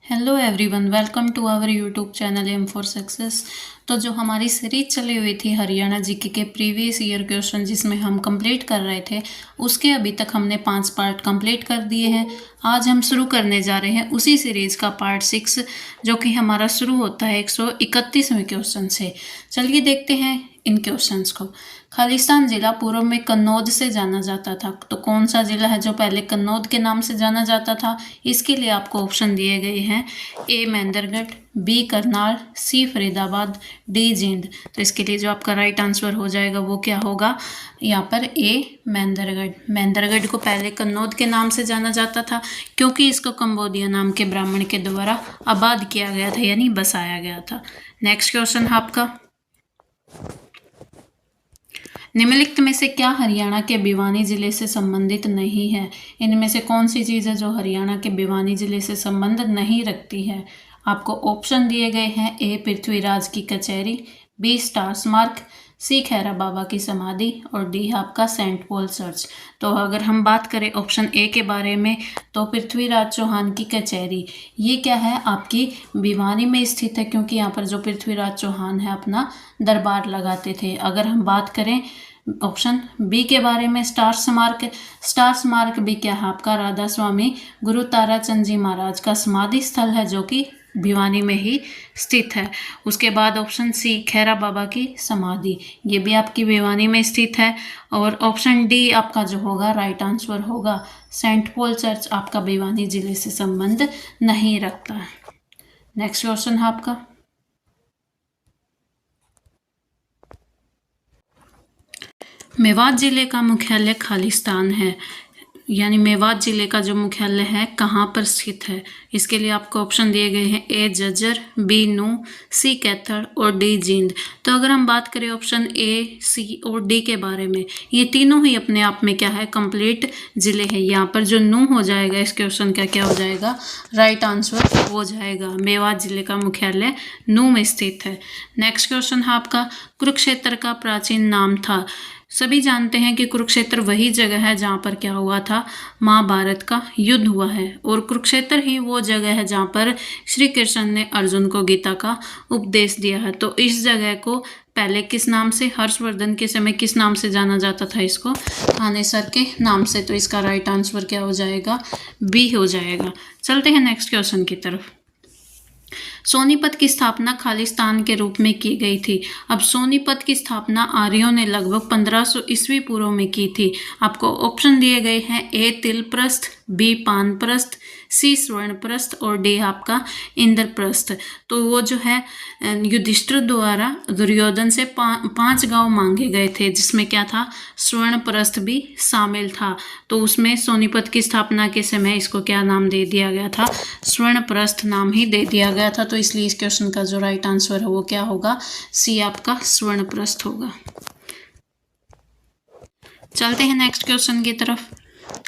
Hello everyone, welcome to our YouTube channel M for success. तो जो हमारी series चली हुई थी हरियाणा जीके के प्रीवियस ईयर क्वेश्चन जिसमें हम कंप्लीट कर रहे थे, उसके अभी तक हमने 5 पार्ट कंप्लीट कर दिए हैं। आज हम शुरू करने जा रहे हैं उसी सीरीज का पार्ट 6, जो कि हमारा शुरू होता है 131वें क्वेश्चन से। चलिए देखते हैं इन क्वेश्चंस को। खालिस्तान जिला पूर्व में कन्नौज से जाना जाता था, तो कौन सा जिला है जो पहले कन्नौज के नाम से जाना जाता था? इसके लिए आपको ऑप्शन दिए गए हैं, ए मेंदरगढ़, बी करनाल, सी फरीदाबाद, डी जींद। तो इसके लिए जो आपका राइट आंसर हो जाएगा वो क्या होगा? यहाँ पर ए मेंदरगढ़। मेंदरगढ़ को पहले कन्नौज के नाम से जाना जाता था क्योंकि इसको कंबोडिया नाम के ब्राह्मण के द्वारा आबाद किया गया था, यानी बसाया गया था। नेक्स्ट क्वेश्चन है आपका, निम्नलिखित में से क्या हरियाणा के भिवानी जिले से संबंधित नहीं है? इनमें से कौन सी चीज़ है जो हरियाणा के भिवानी जिले से संबंध नहीं रखती है? आपको ऑप्शन दिए गए हैं, ए पृथ्वीराज की कचहरी, बी स्टार स्मारक, सी खैरा बाबा की समाधि और डी आपका सेंट पॉल चर्च। तो अगर हम बात करें ऑप्शन ए के बारे में, तो पृथ्वीराज चौहान की कचहरी, ये क्या है, आपकी भिवानी में स्थित है, क्योंकि यहाँ पर जो पृथ्वीराज चौहान है अपना दरबार लगाते थे। अगर हम बात करें ऑप्शन बी के बारे में, स्टार स्मारक, स्टार स्मारक भी क्या है आपका राधा स्वामी गुरु ताराचंद जी महाराज का समाधि स्थल है, जो कि भिवानी में ही स्थित है। उसके बाद ऑप्शन सी खैरा बाबा की समाधि, ये भी आपकी भिवानी में स्थित है। और ऑप्शन डी आपका जो होगा राइट आंसर होगा, सेंट पॉल चर्च आपका भिवानी जिले से संबंध नहीं रखता है। नेक्स्ट क्वेश्चन है आपका, मेवात जिले का मुख्यालय खालिस्तान है, यानी मेवात जिले का जो मुख्यालय है कहाँ पर स्थित है? इसके लिए आपको ऑप्शन दिए गए हैं, ए जज्जर, बी नू, सी कैथल और डी जींद। तो अगर हम बात करें ऑप्शन ए, सी और डी के बारे में, ये तीनों ही अपने आप में क्या है, कंप्लीट जिले हैं। यहाँ पर जो नू हो जाएगा इस क्वेश्चन का क्या हो जाएगा, राइट आंसर हो जाएगा। मेवात जिले का मुख्यालय नू में स्थित है। नेक्स्ट क्वेश्चन है आपका, कुरुक्षेत्र का प्राचीन नाम था। सभी जानते हैं कि कुरुक्षेत्र वही जगह है जहाँ पर क्या हुआ था, महाभारत का युद्ध हुआ है, और कुरुक्षेत्र ही वो जगह है जहाँ पर श्री कृष्ण ने अर्जुन को गीता का उपदेश दिया है। तो इस जगह को पहले किस नाम से, हर्षवर्धन के समय किस नाम से जाना जाता था? इसको थानेसर के नाम से। तो इसका राइट आंसर क्या हो जाएगा, बी हो जाएगा। चलते हैं नेक्स्ट क्वेश्चन की तरफ। सोनीपत की स्थापना खालिस्तान के रूप में की गई थी। अब सोनीपत की स्थापना आर्यों ने लगभग 1500 ईस्वी पूर्व में की थी। आपको ऑप्शन दिए गए हैं, ए तिलप्रस्थ, बी पानप्रस्थ, सी स्वर्णप्रस्थ और डी आपका इंद्रप्रस्थ। तो वो जो है युधिष्ठिर द्वारा दुर्योधन से 5 गांव मांगे गए थे, जिसमें क्या था, स्वर्णप्रस्थ भी शामिल था। तो उसमें सोनीपत की स्थापना के समय इसको क्या नाम दे दिया गया था, स्वर्णप्रस्थ नाम ही दे दिया गया था। तो इसलिए इस क्वेश्चन का जो राइट आंसर है वो क्या होगा, सी आपका स्वर्णप्रस्थ होगा। चलते हैं नेक्स्ट क्वेश्चन की तरफ।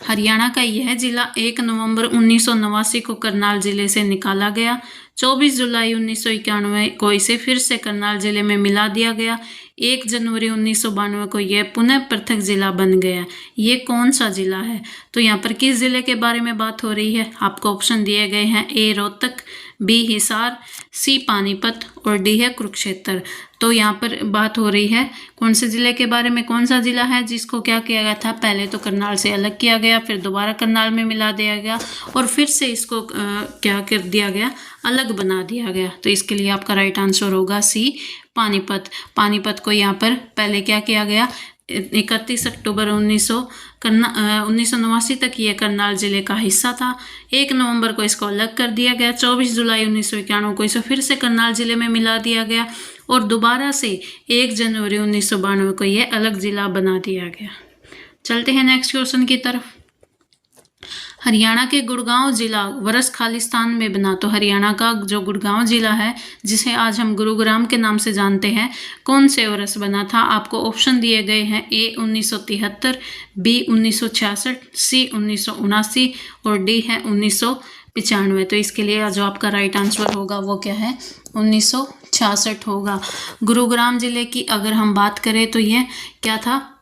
हरियाणा का यह जिला 1 नवंबर 1989 को करनाल जिले से निकाला गया। 24 जुलाई 1991 को इसे फिर से करनाल जिले में मिला दिया गया। 1 जनवरी 1992 को यह पुनः पृथक जिला बन गया। ये कौन सा जिला है? तो यहाँ पर किस जिले के बारे में बात हो रही है? आपको ऑप्शन दिए गए हैं, ए रोहतक, बी हिसार, सी पानीपत और डी है कुरुक्षेत्र। तो यहाँ पर बात हो रही है कौन से जिले के बारे में, कौन सा जिला है जिसको क्या किया गया था, पहले तो करनाल से अलग किया गया, फिर दोबारा करनाल में मिला दिया गया और फिर से इसको क्या कर दिया गया, अलग बना दिया गया। तो इसके लिए आपका राइट आंसर होगा सी पानीपत। पानीपत को यहाँ पर पहले क्या किया गया, 31 अक्टूबर 1989 तक ये करनाल जिले का हिस्सा था। 1 नवंबर को इसको अलग कर दिया गया। 24 जुलाई 1991 को इसे फिर से करनाल जिले में मिला दिया गया और दोबारा से 1 जनवरी 1992 को यह अलग जिला बना दिया गया। चलते हैं नेक्स्ट क्वेश्चन की तरफ। हरियाणा के गुड़गांव जिला वर्ष खालिस्तान में बना। तो हरियाणा का जो गुड़गांव जिला है, जिसे आज हम गुरुग्राम के नाम से जानते हैं, कौन से वर्ष बना था? आपको ऑप्शन दिए गए हैं, ए 1973, बी 1966, सी 1979 और डी है 1995। तो इसके लिए जो आपका राइट आंसर होगा वो क्या है, 1966 होगा। गुरुग्राम जिले की अगर हम बात करें तो यह क्या था,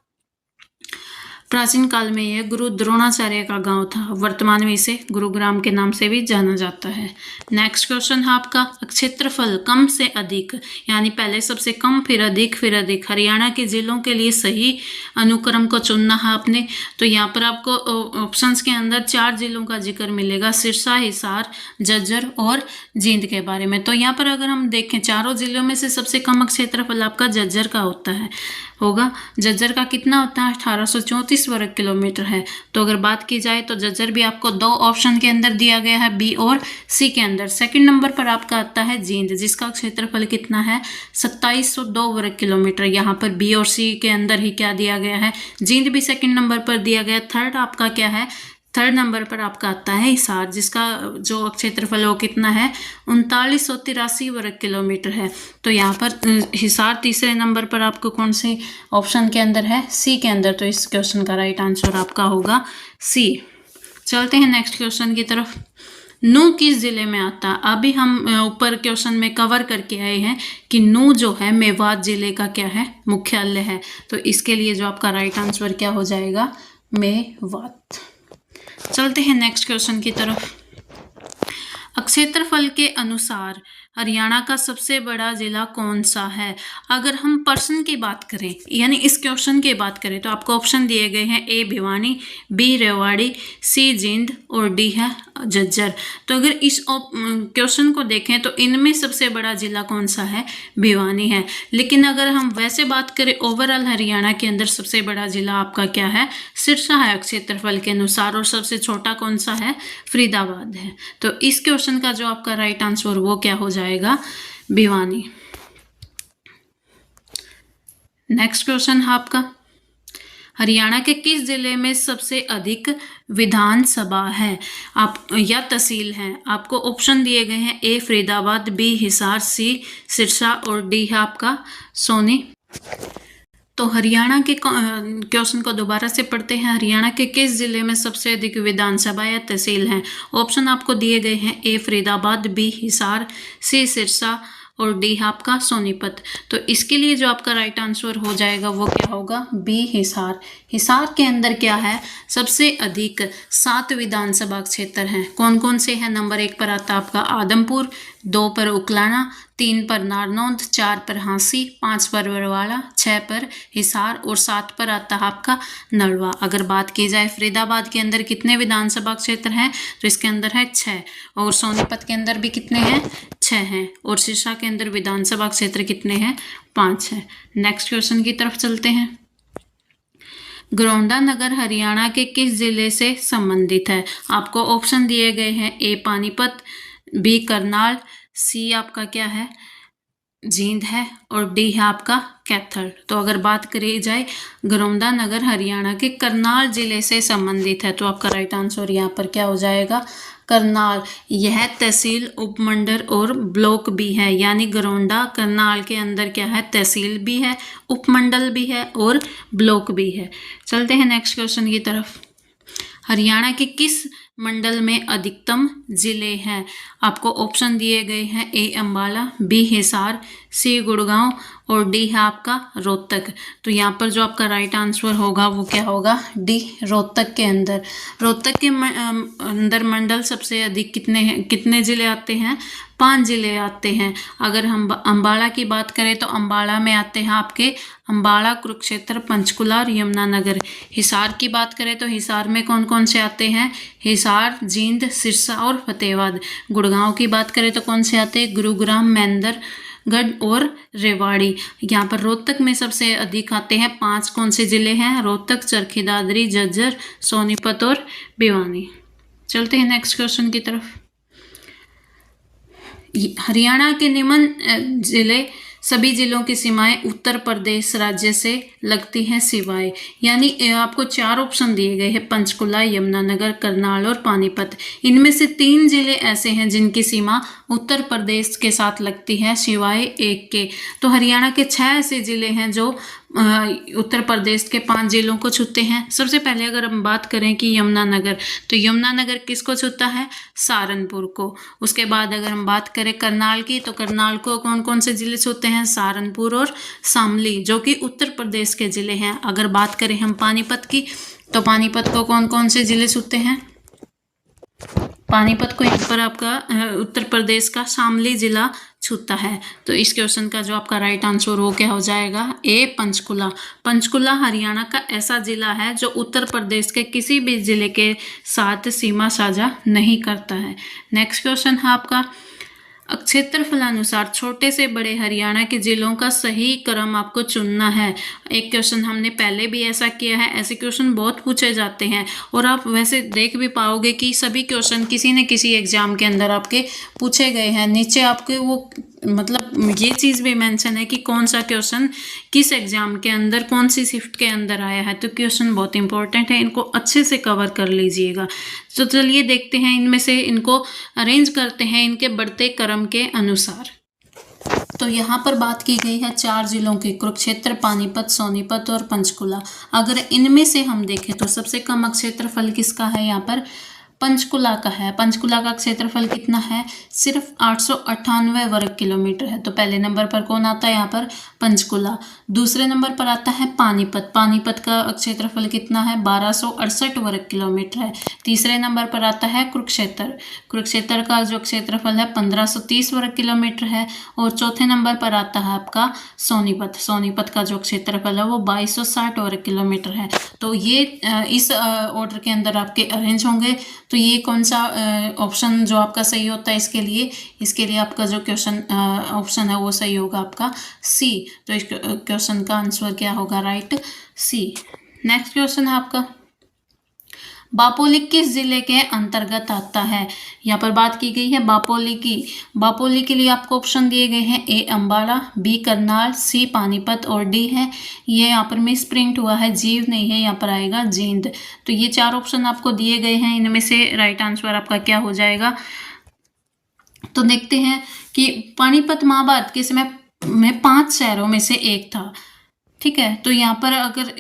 प्राचीन काल में यह गुरु द्रोणाचार्य का गांव था, वर्तमान में इसे गुरुग्राम के नाम से भी जाना जाता है। नेक्स्ट क्वेश्चन है आपका, क्षेत्रफल कम से अधिक, यानी पहले सबसे कम फिर अधिक हरियाणा के जिलों के लिए सही अनुक्रम को चुनना है आपने। तो यहाँ पर आपको ऑप्शंस के अंदर 4 जिलों का जिक्र मिलेगा, सिरसा, हिसार, झज्जर और जींद के बारे में। तो यहाँ पर अगर हम देखें चारों जिलों में से सबसे कम क्षेत्रफल आपका झज्जर का होगा। झज्जर का कितना होता है, 1834 वर्ग किलोमीटर है। तो अगर बात की जाए तो झज्जर भी आपको 2 ऑप्शन के अंदर दिया गया है, बी और सी के अंदर। सेकंड नंबर पर आपका आता है जींद, जिसका क्षेत्रफल कितना है, 2702 वर्ग किलोमीटर। यहाँ पर बी और सी के अंदर ही क्या दिया गया है, जींद भी सेकंड नंबर पर दिया गया। थर्ड आपका क्या है, थर्ड नंबर पर आपका आता है हिसार, जिसका जो क्षेत्रफल वो कितना है, 3983 वर्ग किलोमीटर है। तो यहाँ पर हिसार तीसरे नंबर पर आपको कौन से ऑप्शन के अंदर है, सी के अंदर। तो इस क्वेश्चन का राइट आंसर आपका होगा सी। चलते हैं नेक्स्ट क्वेश्चन की तरफ। नू किस जिले में आता है? अभी हम ऊपर क्वेश्चन में कवर करके आए हैं कि नू जो है मेवात जिले का क्या है, मुख्यालय है। तो इसके लिए जो आपका राइट आंसर क्या हो जाएगा, मेवात। चलते हैं नेक्स्ट क्वेश्चन की तरफ। क्षेत्रफल के अनुसार हरियाणा का सबसे बड़ा जिला कौन सा है? अगर हम पर्सन की बात करें, यानी इस क्वेश्चन की बात करें, तो आपको ऑप्शन दिए गए हैं, ए भिवानी, बी रेवाड़ी, सी जींद और डी है झज्जर। तो अगर इस क्वेश्चन को देखें तो इनमें सबसे बड़ा जिला कौन सा है, भिवानी है। लेकिन अगर हम वैसे बात करें ओवरऑल हरियाणा के अंदर सबसे बड़ा जिला आपका क्या है, सिरसा है क्षेत्रफल के अनुसार, और सबसे छोटा कौन सा है, फरीदाबाद है। तो इस क्वेश्चन का जो आपका राइट आंसर वो क्या हो जाएगा, भिवानी। नेक्स्ट क्वेश्चन है आपका, हरियाणा के किस जिले में सबसे अधिक विधानसभा है आप या तहसील हैं? आपको ऑप्शन दिए गए हैं, ए फरीदाबाद, बी हिसार, सी सिरसा और डी है आपका सोनी। तो हरियाणा के क्वेश्चन को दोबारा से पढ़ते हैं। हरियाणा के किस जिले में सबसे अधिक विधानसभा या तहसील हैं? ऑप्शन आपको दिए गए हैं, ए फरीदाबाद, बी हिसार, सी सिरसा और डी है आपका सोनीपत। तो इसके लिए जो आपका राइट आंसर हो जाएगा वो क्या होगा, बी हिसार। हिसार के अंदर क्या है, सबसे अधिक 7 विधानसभा क्षेत्र हैं। कौन कौन से हैं? नंबर 1 पर आता है आपका आदमपुर, 2 पर उकलाना, 3 पर नारनौंद, 4 पर हांसी, 5 पर बरवाला, 6 पर हिसार और 7 पर आता है आपका नलवा। अगर बात की जाए फरीदाबाद के अंदर कितने विधानसभा क्षेत्र हैं, तो इसके अंदर है 6, और सोनीपत के अंदर भी कितने हैं, 6 हैं, और सिरसा के अंदर विधानसभा क्षेत्र कितने हैं, 5 हैं। नेक्स्ट क्वेश्चन की तरफ चलते हैं। गरौंडा नगर हरियाणा के किस जिले से संबंधित है? आपको ऑप्शन दिए गए हैं, ए पानीपत, बी करनाल, सी आपका क्या है, जींद है, और डी है आपका कैथल। तो अगर बात करी जाए गरौंडा नगर हरियाणा के करनाल जिले से संबंधित है, तो आपका राइट आंसर यहाँ पर क्या हो जाएगा, करनाल। यह तहसील, उपमंडल और ब्लॉक भी है, यानी गरौंडा करनाल के अंदर क्या है, तहसील भी है, उपमंडल भी है और ब्लॉक भी है। चलते हैं नेक्स्ट क्वेश्चन की तरफ। हरियाणा के किस मंडल में अधिकतम जिले हैं? आपको ऑप्शन दिए गए हैं, ए अंबाला, बी हिसार, सी गुड़गांव और डी है आपका रोहतक। तो यहाँ पर जो आपका राइट आंसर होगा वो क्या होगा, डी रोहतक के अंदर। रोहतक के अंदर मंडल सबसे अधिक कितने जिले आते हैं, 5 जिले आते हैं। अगर हम अंबाला की बात करें तो अंबाला में आते हैं आपके अंबाला, कुरुक्षेत्र, पंचकुला और यमुनानगर। हिसार की बात करें तो हिसार में कौन कौन से आते हैं, हिसार, जींद, सिरसा और फतेहाबाद। गुड़गांव की बात करें तो कौन से आते हैं, गुरुग्राम, महेंद्रगढ़ और रेवाड़ी। यहाँ पर रोहतक में सबसे अधिक आते हैं 5 कौन से जिले हैं, रोहतक, चरखी दादरी, झज्जर, सोनीपत और भिवानी। चलते हैं नेक्स्ट क्वेश्चन की तरफ। हरियाणा के निम्न जिले, सभी जिलों की सीमाएं उत्तर प्रदेश राज्य से लगती हैं सिवाय, यानी आपको 4 ऑप्शन दिए गए हैं, पंचकुला, यमुनानगर, करनाल और पानीपत। इनमें से 3 जिले ऐसे हैं जिनकी सीमा उत्तर प्रदेश के साथ लगती है सिवाय एक के। तो हरियाणा के 6 ऐसे जिले हैं जो उत्तर प्रदेश के 5 जिलों को छूते हैं। सबसे पहले अगर हम बात करें कि यमुनानगर, तो यमुनानगर किसको छूता है, सहारनपुर को। उसके बाद अगर हम बात करें करनाल की, तो करनाल को कौन कौन से जिले छूते हैं, सहारनपुर और शामली, जो कि उत्तर प्रदेश के जिले हैं। अगर बात करें हम पानीपत की, तो पानीपत को कौन कौन से जिले छूते हैं? पानीपत को यहाँ पर आपका उत्तर प्रदेश का शामली जिला छूता है। तो इस क्वेश्चन का जो आपका राइट आंसर वो क्या हो जाएगा? ए पंचकुला। पंचकुला हरियाणा का ऐसा जिला है जो उत्तर प्रदेश के किसी भी जिले के साथ सीमा साझा नहीं करता है। नेक्स्ट क्वेश्चन है आपका, क्षेत्रफलानुसार छोटे से बड़े हरियाणा के जिलों का सही क्रम आपको चुनना है। एक क्वेश्चन हमने पहले भी ऐसा किया है, ऐसे क्वेश्चन बहुत पूछे जाते हैं और आप वैसे देख भी पाओगे कि सभी क्वेश्चन किसी न किसी एग्जाम के अंदर आपके पूछे गए हैं। नीचे आपके वो मतलब ये चीज़ भी मेंशन है कि कौन सा क्वेश्चन किस एग्जाम के अंदर कौन सी शिफ्ट के अंदर आया है। तो क्वेश्चन बहुत इंपॉर्टेंट है, इनको अच्छे से कवर कर लीजिएगा। तो चलिए देखते हैं, इनमें से इनको अरेंज करते हैं इनके बढ़ते क्रम के अनुसार। तो यहाँ पर बात की गई है 4 जिलों की, कुरुक्षेत्र, पानीपत, सोनीपत और पंचकुला। अगर इनमें से हम देखें तो सबसे कम क्षेत्रफल किसका है? यहाँ पर पंचकुला का है। पंचकुला का क्षेत्रफल कितना है? सिर्फ 898 वर्ग किलोमीटर है। तो पहले नंबर पर कौन आता है यहाँ पर? पंचकुला। दूसरे नंबर पर आता है पानीपत। पानीपत का क्षेत्रफल कितना है? 1268 वर्ग किलोमीटर है। तीसरे नंबर पर आता है कुरुक्षेत्र। कुरुक्षेत्र का जो क्षेत्रफल है 1530 वर्ग किलोमीटर है। और चौथे नंबर पर आता है आपका सोनीपत। सोनीपत का जो क्षेत्रफल है वो 2260 वर्ग किलोमीटर है। तो ये इस ऑर्डर के अंदर आपके अरेंज होंगे। तो ये कौन सा ऑप्शन जो आपका सही होता है इसके लिए आपका जो क्वेश्चन ऑप्शन है वो सही होगा आपका सी। तो इस क्वेश्चन का आंसर क्या होगा? राइट, सी। नेक्स्ट क्वेश्चन है आपका, बापोली किस जिले के अंतर्गत आता है? यहाँ पर बात की गई है बापोली की। बापोली के लिए आपको ऑप्शन दिए गए हैं, ए अम्बाला, बी करनाल, सी पानीपत और डी है, ये यहाँ पर मिस प्रिंट हुआ है, जीव नहीं है, यहाँ पर आएगा जींद। तो ये 4 ऑप्शन आपको दिए गए हैं, इनमें से राइट आंसर आपका क्या हो जाएगा? तो देखते हैं कि पानीपत महाभारत के समय में 5 शहरों में से एक था। ठीक है, तो यहाँ पर अगर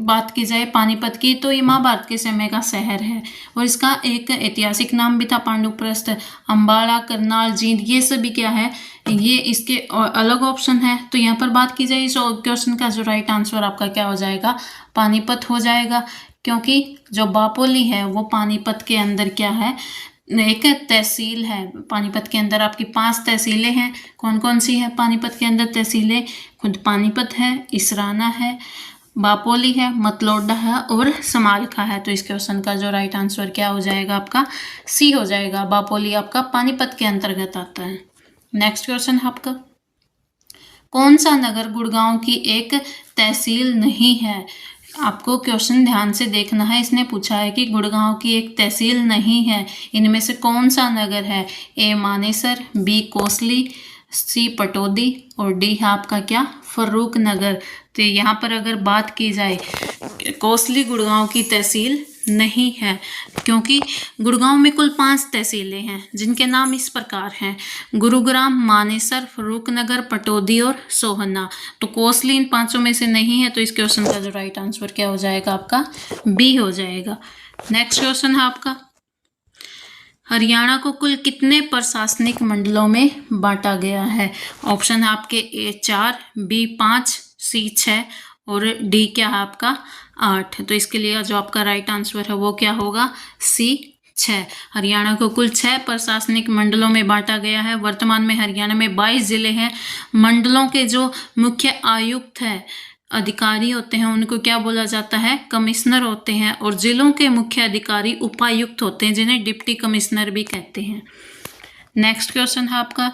बात की जाए पानीपत की तो ये महाभारत के समय का शहर है और इसका एक ऐतिहासिक नाम भी था पांडुप्रस्थ। अम्बाला, करनाल, जींद ये सभी क्या है? ये इसके अलग ऑप्शन है। तो यहाँ पर बात की जाए इस क्वेश्चन का जो राइट आंसर आपका क्या हो जाएगा? पानीपत हो जाएगा, क्योंकि जो बापोली है वो पानीपत के अंदर क्या है? एक तहसील है। पानीपत के अंदर आपकी 5 तहसीलें हैं। कौन कौन सी है पानीपत के अंदर तहसीलें? खुद पानीपत है, इसराना है, बापोली है, मतलोडा है और समालखा है। तो इस क्वेश्चन का जो राइट आंसर क्या हो जाएगा आपका? सी हो जाएगा। बापोली आपका पानीपत के अंतर्गत आता है। नेक्स्ट क्वेश्चन है आपका, कौन सा नगर गुड़गांव की एक तहसील नहीं है? आपको क्वेश्चन ध्यान से देखना है। इसने पूछा है कि गुड़गांव की एक तहसील नहीं है, इनमें से कौन सा नगर है? ए मानेसर, बी कोसली, सी पटौदी और डी है आपका क्या? फर्रुख नगर। तो यहाँ पर अगर बात की जाए कोसली गुड़गांव की तहसील नहीं है, क्योंकि गुड़गांव में कुल 5 तहसीलें हैं जिनके नाम इस प्रकार हैं, गुरुग्राम, मानेसर, फर्रुख नगर, पटौदी और सोहना। तो कोसली इन 5 में से नहीं है। तो इस क्वेश्चन का जो राइट आंसर क्या हो जाएगा आपका? बी हो जाएगा। नेक्स्ट क्वेश्चन है आपका, हरियाणा को कुल कितने प्रशासनिक मंडलों में बांटा गया है? ऑप्शन है आपके ए 4, बी 5, सी 6 और डी क्या है आपका? 8। तो इसके लिए जो आपका राइट आंसर है वो क्या होगा? सी 6। हरियाणा को कुल 6 प्रशासनिक मंडलों में बांटा गया है। वर्तमान में हरियाणा में 22 जिले हैं। मंडलों के जो मुख्य आयुक्त है, अधिकारी होते हैं, उनको क्या बोला जाता है? कमिश्नर होते हैं। और जिलों के मुख्य अधिकारी उपायुक्त होते हैं, जिन्हें डिप्टी कमिश्नर भी कहते हैं। नेक्स्ट क्वेश्चन है आपका,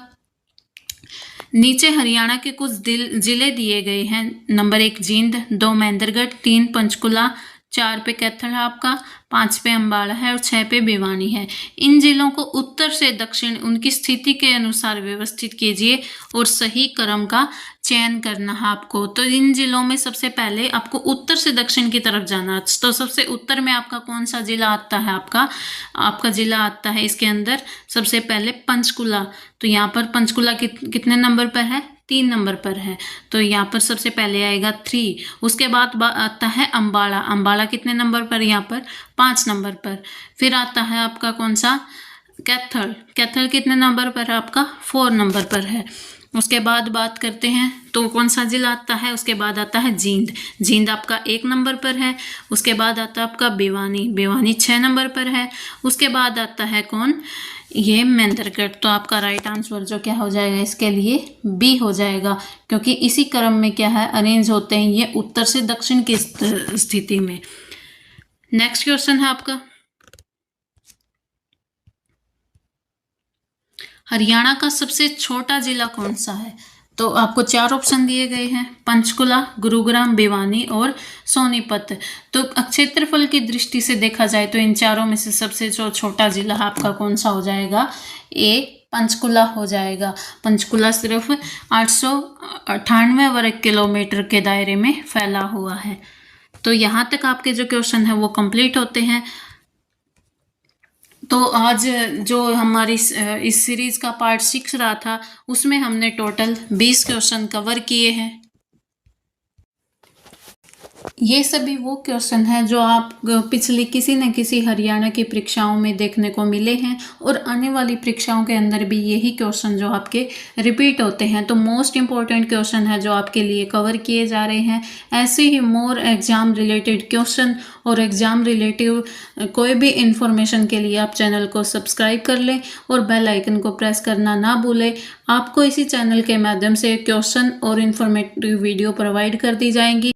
नीचे हरियाणा के कुछ जिले दिए गए हैं। नंबर 1 जींद, 2 महेंद्रगढ़, 3 पंचकुला, 4 पे कैथल है आपका, 5 पे अम्बाला है और 6 पे भिवानी है। इन जिलों को उत्तर से दक्षिण उनकी स्थिति के अनुसार व्यवस्थित कीजिए और सही क्रम का चयन करना है आपको। तो इन जिलों में सबसे पहले आपको उत्तर से दक्षिण की तरफ जाना। तो सबसे उत्तर में आपका कौन सा जिला आता है? आपका जिला आता है इसके अंदर सबसे पहले पंचकुला। तो यहाँ पर पंचकुला कितने नंबर पर है? 3 नंबर पर है। तो यहाँ पर सबसे पहले आएगा 3। उसके बाद आता है अम्बाला। अम्बाला कितने नंबर पर? यहाँ पर 5 नंबर पर। फिर आता है आपका कौन सा? कैथल। कैथल कितने नंबर पर है? आपका 4 नंबर पर है। उसके बाद बात करते हैं तो कौन सा जिला आता है, उसके बाद आता है जींद। जींद आपका 1 नंबर पर है। उसके बाद आता है आपका भिवानी। भिवानी 6 नंबर पर है। उसके बाद आता है कौन, ये महेंद्रगढ़। तो आपका राइट आंसर जो क्या हो जाएगा इसके लिए बी हो जाएगा, क्योंकि इसी क्रम में क्या है अरेंज होते हैं ये उत्तर से दक्षिण की स्थिति में। नेक्स्ट क्वेश्चन है आपका, हरियाणा का सबसे छोटा जिला कौन सा है। तो आपको 4 ऑप्शन दिए गए हैं, पंचकुला, गुरुग्राम, भिवानी और सोनीपत। तो क्षेत्रफल की दृष्टि से देखा जाए तो इन चारों में से सबसे जो छोटा जिला आपका कौन सा हो जाएगा, ए पंचकुला हो जाएगा। पंचकुला सिर्फ 898 वर्ग किलोमीटर के दायरे में फैला हुआ है। तो यहाँ तक आपके जो क्वेश्चन है वो कंप्लीट होते हैं। तो आज जो हमारी इस सीरीज का पार्ट 6 रहा था उसमें हमने टोटल 20 क्वेश्चन कवर किए हैं। ये सभी वो क्वेश्चन हैं जो आप पिछली किसी न किसी हरियाणा की परीक्षाओं में देखने को मिले हैं और आने वाली परीक्षाओं के अंदर भी यही क्वेश्चन जो आपके रिपीट होते हैं। तो मोस्ट इम्पॉर्टेंट क्वेश्चन है जो आपके लिए कवर किए जा रहे हैं। ऐसे ही मोर एग्जाम रिलेटेड क्वेश्चन और एग्जाम रिलेटिव कोई भी इंफॉर्मेशन के लिए आप चैनल को सब्सक्राइब कर लें और बेल आइकन को प्रेस करना ना भूलें। आपको इसी चैनल के माध्यम से क्वेश्चन और इन्फॉर्मेटिव वीडियो प्रोवाइड कर दी जाएंगी।